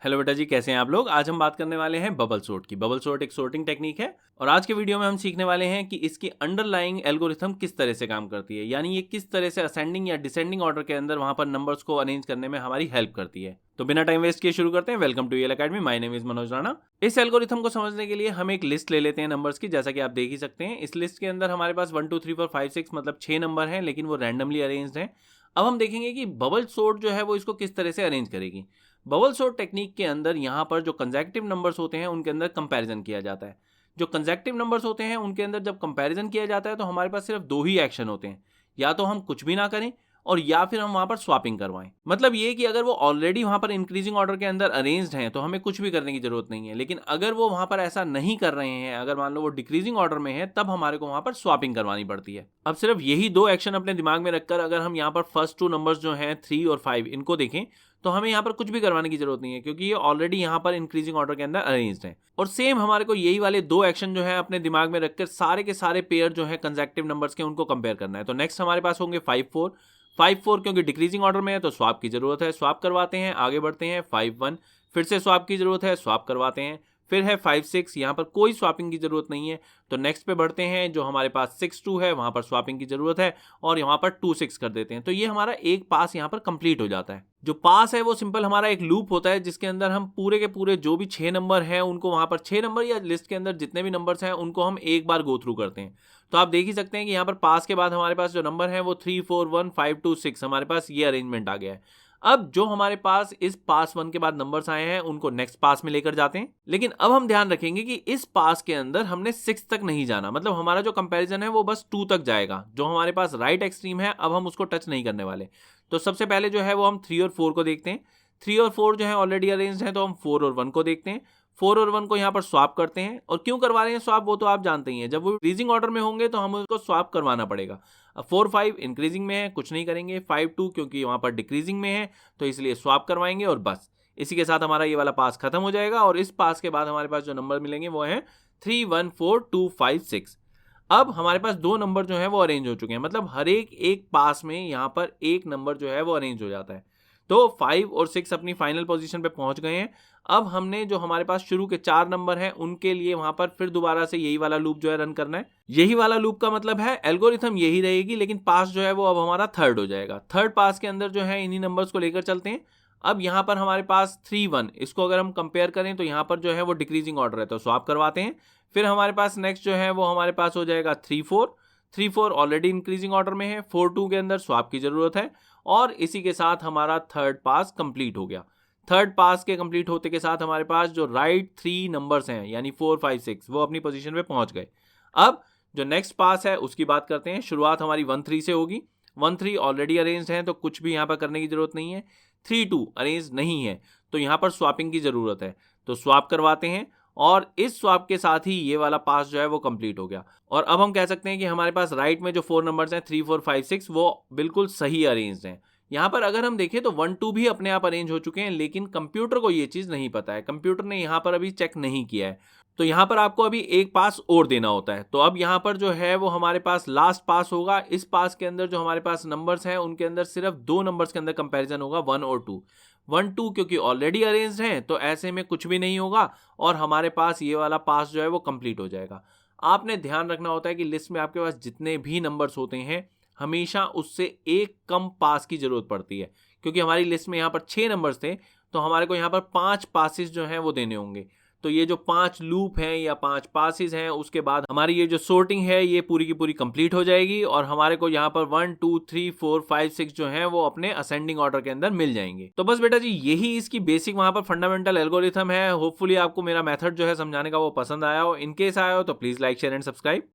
Hello बेटा जी, कैसे हैं आप लोग। आज हम बात करने वाले हैं बबल सॉर्ट की। बबल सॉर्ट एक सॉर्टिंग टेक्निक है और आज के वीडियो में हम सीखने वाले हैं कि इसकी अंडरलाइंग एल्गोरिथम किस तरह से काम करती है, यानी ये किस तरह से असेंडिंग या डिसेंडिंग ऑर्डर के अंदर वहां पर नंबर्स को अरेंज करने में हमारी हेल्प करती है। तो बिना टाइम वेस्ट किए शुरू करते हैं। वेलकम टू यल academy, my name is Manoj Rana. इस एल्गोरिथम को समझने के लिए हम एक लिस्ट ले लेते हैं नंबर्स की, जैसा कि आप देख ही सकते हैं। इस लिस्ट के अंदर हमारे पास 1 2 3 4 5 6 मतलब 6 नंबर हैं, लेकिन वो रैंडमली अरेंज्ड हैं। अब हम देखेंगे कि बबल सॉर्ट जो है वो इसको किस तरह से अरेंज करेगी। बबल सॉर्ट टेक्निक के अंदर यहाँ पर जो कंसेक्टिव नंबर्स होते हैं उनके अंदर कंपैरिजन किया जाता है। जो कंसेक्टिव नंबर्स होते हैं उनके अंदर जब कंपैरिजन किया जाता है तो हमारे पास सिर्फ दो ही एक्शन होते हैं, या तो हम कुछ भी ना करें और या फिर हम वहां पर स्वैपिंग करवाएं। मतलब ये कि अगर वो ऑलरेडी वहां पर इंक्रीजिंग ऑर्डर के अंदर अरेंज्ड हैं तो हमें कुछ भी करने की जरूरत नहीं है, लेकिन अगर वो वहां पर ऐसा नहीं कर रहे हैं, अगर मान लो वो डिक्रीजिंग ऑर्डर में है, तब हमारे को वहां पर स्वैपिंग करवानी पड़ती है। अब सिर्फ यही दो एक्शन अपने दिमाग में रखकर अगर हम यहाँ पर फर्स्ट टू नंबर्स जो हैं 3 और 5 इनको देखें तो हमें यहाँ पर कुछ भी करवाने की जरूरत नहीं है, क्योंकि ये ऑलरेडी यहाँ पर इंक्रीजिंग ऑर्डर के अंदर अरेंज्ड है। और सेम हमारे को यही वाले दो एक्शन जो है अपने दिमाग में रखकर सारे के सारे पेयर जो है कंसेक्टिव नंबर्स के उनको कंपेयर करना है। तो नेक्स्ट हमारे पास होंगे 5 4 5 4, क्योंकि डिक्रीजिंग ऑर्डर में है तो स्वैप की जरूरत है, स्वैप करवाते हैं। आगे बढ़ते हैं 5 1, फिर से स्वैप की जरूरत है, स्वैप करवाते हैं। फिर है 5 6, यहाँ पर कोई स्वैपिंग की जरूरत नहीं है। तो नेक्स्ट पे बढ़ते हैं, जो हमारे पास 6 2 है वहां पर स्वैपिंग की जरूरत है और यहाँ पर 2 6 कर देते हैं। तो ये हमारा एक पास यहाँ पर कंप्लीट हो जाता है। जो पास है वो सिंपल हमारा एक लूप होता है जिसके अंदर हम पूरे के पूरे जो भी 6 नंबर हैं उनको, वहां पर 6 नंबर या लिस्ट के अंदर जितने भी नंबर्स हैं उनको हम एक बार गो थ्रू करते हैं। तो आप देख ही सकते हैं कि यहाँ पर पास के बाद हमारे पास जो नंबर है वो 3 4 1 5 2 6 हमारे पास ये अरेंजमेंट आ गया है। अब जो हमारे पास इस पास 1 के बाद नंबर्स आए हैं उनको नेक्स्ट पास में लेकर जाते हैं, लेकिन अब हम ध्यान रखेंगे कि इस पास के अंदर हमने 6 तक नहीं जाना। मतलब हमारा जो कंपैरिजन है वो बस 2 तक जाएगा। जो हमारे पास राइट एक्सट्रीम है अब हम उसको टच नहीं करने वाले। तो सबसे पहले जो है वो हम 3 और 4 को देखते हैं। 3 और 4 जो है ऑलरेडी अरेंज्ड है, तो हम 4 और 1 को देखते हैं। 4 और 1 को यहाँ पर स्वैप करते हैं। और क्यों करवा रहे हैं स्वैप वो तो आप जानते ही हैं, जब वो इंक्रीजिंग ऑर्डर में होंगे तो हम उसको स्वैप करवाना पड़ेगा। अब 4 5 इंक्रीजिंग में है, कुछ नहीं करेंगे। 5 2 क्योंकि वहां पर डिक्रीजिंग में है तो इसलिए स्वैप करवाएंगे और बस इसी के साथ हमारा ये वाला पास खत्म हो जाएगा। और इस पास के बाद हमारे पास जो नंबर मिलेंगे वो है 3 1 4 2 5 6। अब हमारे पास दो नंबर जो है वो अरेंज हो चुके हैं, मतलब हर एक पास में यहाँ पर एक नंबर जो है वो अरेंज हो जाता है। तो 5 और 6 अपनी फाइनल पोजीशन पे पहुंच गए हैं। अब हमने जो हमारे पास शुरू के 4 नंबर हैं उनके लिए वहां पर फिर दोबारा से यही वाला लूप जो है रन करना है। यही वाला लूप का मतलब है एल्गोरिथम यही रहेगी, लेकिन पास जो है वो अब हमारा थर्ड हो जाएगा। थर्ड पास के अंदर जो है इन्हीं नंबर्स को लेकर चलते हैं। अब यहाँ पर हमारे पास 3 1, इसको अगर हम कंपेयर करें तो यहाँ पर जो है वो डिक्रीजिंग ऑर्डर है तो स्वैप करवाते हैं। फिर हमारे पास नेक्स्ट जो है वो हमारे पास हो जाएगा 3 4। 3 4 ऑलरेडी इंक्रीजिंग ऑर्डर में है, 4 2 के अंदर स्वैप की जरूरत है। और इसी के साथ हमारा थर्ड पास कंप्लीट हो गया। थर्ड पास के कंप्लीट होते के साथ हमारे पास जो राइट 3 नंबर्स हैं यानी 4 5 6 वो अपनी पोजीशन पे पहुंच गए। अब जो नेक्स्ट पास है उसकी बात करते हैं। शुरुआत हमारी 1 3 से होगी। 1 3 ऑलरेडी अरेंज्ड है तो कुछ भी यहाँ पर करने की जरूरत नहीं है। 3 2 अरेंज नहीं है तो यहाँ पर स्वैपिंग की जरूरत है, तो स्वैप करवाते हैं। और इस स्वैप के साथ ही ये वाला पास जो है वो कंप्लीट हो गया। और अब हम कह सकते हैं कि हमारे पास राइट में जो 4 नंबर्स हैं 3 4 5 6 वो बिल्कुल सही अरेंज्ड हैं। यहाँ पर अगर हम देखें तो 1 2 भी अपने आप अरेंज हो चुके हैं, लेकिन कंप्यूटर को ये चीज नहीं पता है, कंप्यूटर ने यहाँ पर अभी चेक नहीं किया है। तो यहाँ पर आपको अभी एक पास और देना होता है। तो अब यहाँ पर जो है वो हमारे पास लास्ट पास होगा। इस पास के अंदर जो हमारे पास नंबर्स हैं उनके अंदर सिर्फ दो नंबर्स के अंदर कंपैरिजन होगा, 1 और 2। 1 2 क्योंकि ऑलरेडी अरेंज्ड हैं तो ऐसे में कुछ भी नहीं होगा और हमारे पास ये वाला पास जो है वो कंप्लीट हो जाएगा। आपने ध्यान रखना होता है कि लिस्ट में आपके पास जितने भी नंबर्स होते हैं हमेशा उससे एक कम पास की जरूरत पड़ती है, क्योंकि हमारी लिस्ट में यहाँ पर 6 नंबर्स थे तो हमारे को यहाँ पर 5 पासिस जो हैं वो देने होंगे। तो ये जो 5 लूप हैं या 5 पासिस हैं उसके बाद हमारी ये जो सोर्टिंग है ये पूरी की पूरी कंप्लीट हो जाएगी और हमारे को यहाँ पर 1 2 3 4 5 6 जो है वो अपने असेंडिंग ऑर्डर के अंदर मिल जाएंगे। तो बस बेटा जी यही इसकी बेसिक वहां पर फंडामेंटल एल्गोरिथम है। होपफुली आपको मेरा मेथड जो है समझाने का वो पसंद आया हो। इनकेस आया हो तो please like share and subscribe.